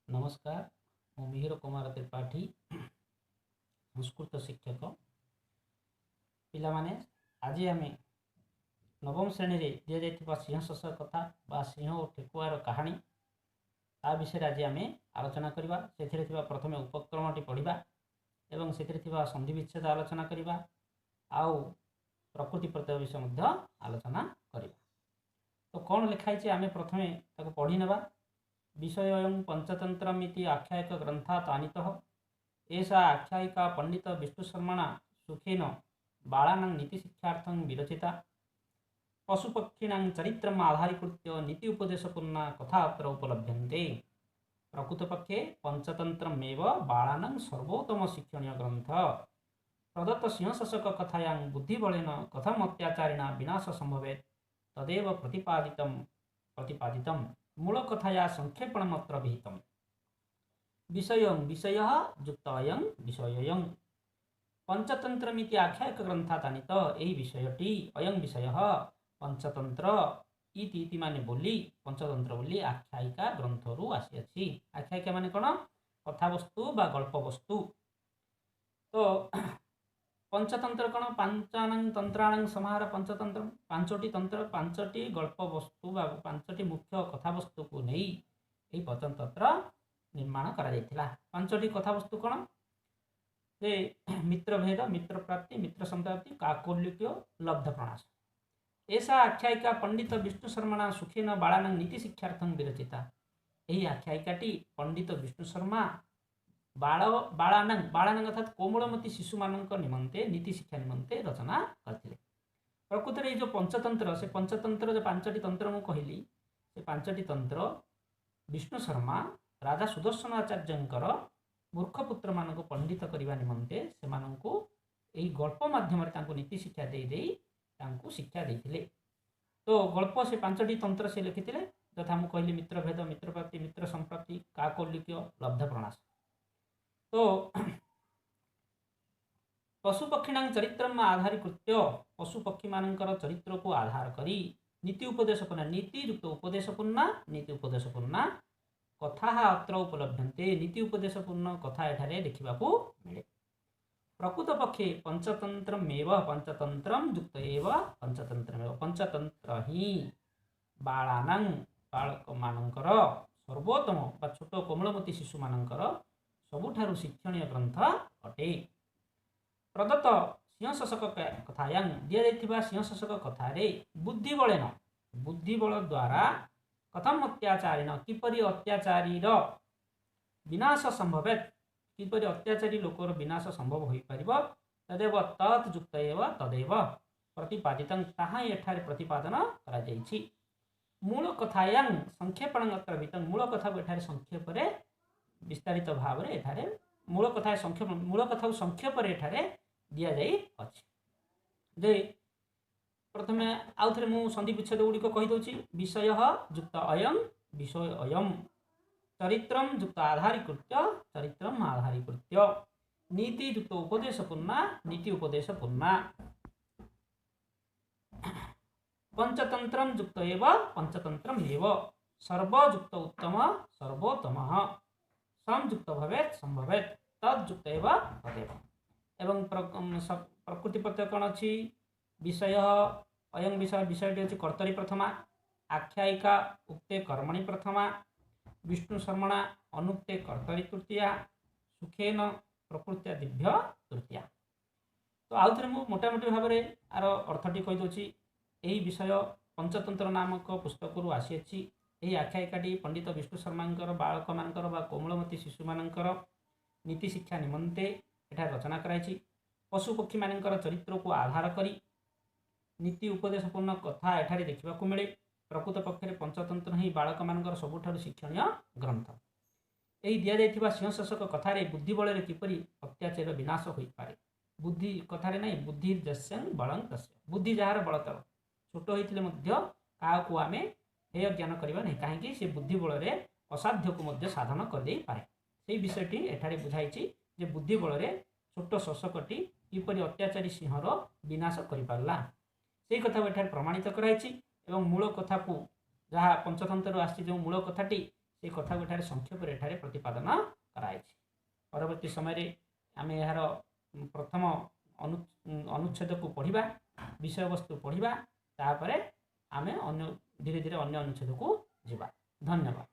नमस्कार मु मिहिर कुमार त्रिपाठी संस्कृत शिक्षक पिलामाने आज आम नवम श्रेणी रे दि जाइथिबा सिंह शस कथा बा सिंह और ठेकुआर कहानी ता विषय आज आम आलोचना करबा। सेथिरे थिबा प्रथमे उपक्रमटी पढ़िबा एवं सेथिरे थिबा संधि विच्छेद आलोचना करबा आउ प्रकृति प्रत्यय विषय मध्य आलोचना करबा। तो कौन लिखाई छे आम प्रथमे ताको पढ़ी नेबा। विषयोऽयं पंचतंत्रमिति आख्यायिक ग्रंथात् आनीतः। एषा आख्यायिका पंडित विष्णुशर्मणा सुखेन बालानां नीतिशिक्षार्थं विरचिता। पशुपक्षिणां चरित्रम् आधारीकृत्य नीति उपदेशपूर्णा कथा अत्र उपलभ्यन्ते। प्रकृतपक्षे पंचतंत्रमेव बालानां सर्वोत्तम शिक्षणीय ग्रंथ। प्रदत्त सिंहशशक कथायां बुद्धिबलेन कथम अत्याचारिणा विनाश संभवेत् तदेव प्रतिपादितम्। मूलकथाया संक्षेपणमत्र विहितम्। विषयं विषयः युक्त अयं विषयोऽयं पंचतंत्रमिति आख्यायिक ग्रंथात् आनीत। एही विषयटी अयं विषयः पंचतंत्र इति माने बोली पंचतंत्र बोली आख्यायिका ग्रंथरू आसीअछि। आख्यायिका माने कोन कथा वस्तु बा गल्प वस्तु। तो पंचतंत्र कौन पांचानां तंत्राणां समाहार पंचतंत्र पांचटी तंत्र पांचटी गल्प वस्तु बा पांचटी मुख्य कथा वस्तु को नहीं यही पंचतंत्र निर्माण करा जायतिला। पांचटी कथा वस्तु कौन से मित्र भेद मित्र प्राप्ति मित्र संप्राप्ति काकोल्यक्य लब्ध प्रणाश। ऐसा आख्यायिका पंडित विष्णु शर्मणा सुखेन बालानां नीति शिक्षार्थं विरचिता। यही आख्यायिकाटी पंडित विष्णु शर्मा बालानां अर्थात कोमलमती शिशु मानक निमंते नीति शिक्षा निमंते रचना करथिले। प्रकृत रे जो पंचतंत्र से पंचतंत्र जो पांचटी तंत्र मु कहली से पांचटी तंत्र विष्णु शर्मा राजा सुदर्शन आचार्यंकर मूर्ख पुत्र मानक पंडित करबा निमंते से मानकु एही गल्प माध्यम रे तांको नीति शिक्षा देई तांको शिक्षा देथिले। तो गल्प से पांचटी तंत्र से लिखिथिले तथा मु कहली मित्र भेद मित्र प्राप्ति मित्र संप्राप्ति काकोल्यक्य लब्ध प्रणाश। तो पशुपक्षीणां चरित्रम आधारीकृत्य पशुपक्षी मानकर चरित्र को आधार करी नीति उपदेशपूर्णा नीति युक्त उपदेशपूर्णा नीति उपदेशपूर्णा कथा अत्र उपलभ्यन्ते। नीति उपदेशपूर्ण कथा एठारे देखिबाकू मिले। प्रकृत पक्षे पंचतंत्रमेव पंचतंत्रम युक्त एव पंचतंत्रमेव पंचतंत्र ही बालानां बालक मानकर सर्वोत्तम बा छोट कोमलमती शिशु मानकर सबुठारु शिक्षणीय ग्रंथ अटे। प्रदत्त सिंहशशक कथायां दिया जाइथिबा सिंहशशक कथारे बुद्धिबल द्वारा कथम अत्याचारिण किपरि अत्याचारीर विनाश संभवेत् किपरि अत्याचारी लोकर विनाश संभव होई परिबो तदेव तत् युक्त एव तदेव प्रतिपादितं ताहा एठारे प्रतिपादन करा जाइछि। मूल कथायां संक्षेपणं अत्र वितं मूल कथा को एठारे संक्षेप रे विस्तारित भाव रे एठारे मूल कथा संक्षेप रे एठारे दिया जाई अछि। जे प्रथमे आउथरे मु संधि विच्छेद गुडिक कहि दउछि। विषयः युक्त अयं विषय अयं चरित्रम युक्त आधारीकृत्य चरित्रम आधारीकृत्य नीति युक्त उपदेशपूर्णा नीति उपदेशपूर्णा पंचतंत्रम युक्त एव पंचतंत्रम एव सर्वयुक्त उत्तम सर्वोत्तमः संयुक्त भवेत् संभवेत् तद्युक्त एव तदेव। एवं प्रकृति प्रत्यय कौन अच्छी विषय अयं विषयटी अच्छी कर्तरी प्रथमा आख्यायिका उक्ते कर्मणि प्रथमा विष्णु शर्मणा अनुक्ते कर्तरी तृतीया सुखेन प्रकृत्या दिव्य तृतीया। तो आउ थे मुझे मोटामोटी भाव में आर अर्थटी कहीदे यही विषय पंचतंत्र नामक पुस्तक आसी। यही आख्यायिकाटी पंडित विष्णु शर्मा बालक मानकर बा कोमलमती शिशु मानकर नीति शिक्षा निमंते एठार रचना कराई। पशुपक्षी मानकर चरित्र को आधार करी नीति उपदेशपूर्ण कथा एठारे देखा मिले। प्रकृत पक्ष में पंचतंत्र ही बालक मानकर सबुठारु शिक्षणीय ग्रंथ। यही दि जाइथिबा सिंहशशक कथारे बुद्धिबल किपरि अत्याचार विनाश हो पारे। बुद्धि कथारे नहीं बुद्धि जस्यं बलं तस्य बुद्धि जार बलतर छोट होइतिले मध्य काहाकू आमे हेय ज्ञान करबा नहीं कहीं से बुद्धि बल में असाध्य को साधन कर दे पारे। से विषयटी एठारे बुझाई जे बुद्धि बल में छोट शशकटी किपरि अत्याचारी सिंहर विनाश कर पारला से कथा एठारे प्रमाणित कराई। मूल कथा को जहाँ पंचतंत्र आसी जो मूल कथाटी से कथा को संक्षेप एठारे प्रतिपादन कराई। परवर्ती समय आम यार प्रथम अनुच्छेद को पढ़ा, विषय वस्तु पढ़ा, तापर आम धीरे धीरे अन्य अनुच्छेद को जीवा। धन्यवाद।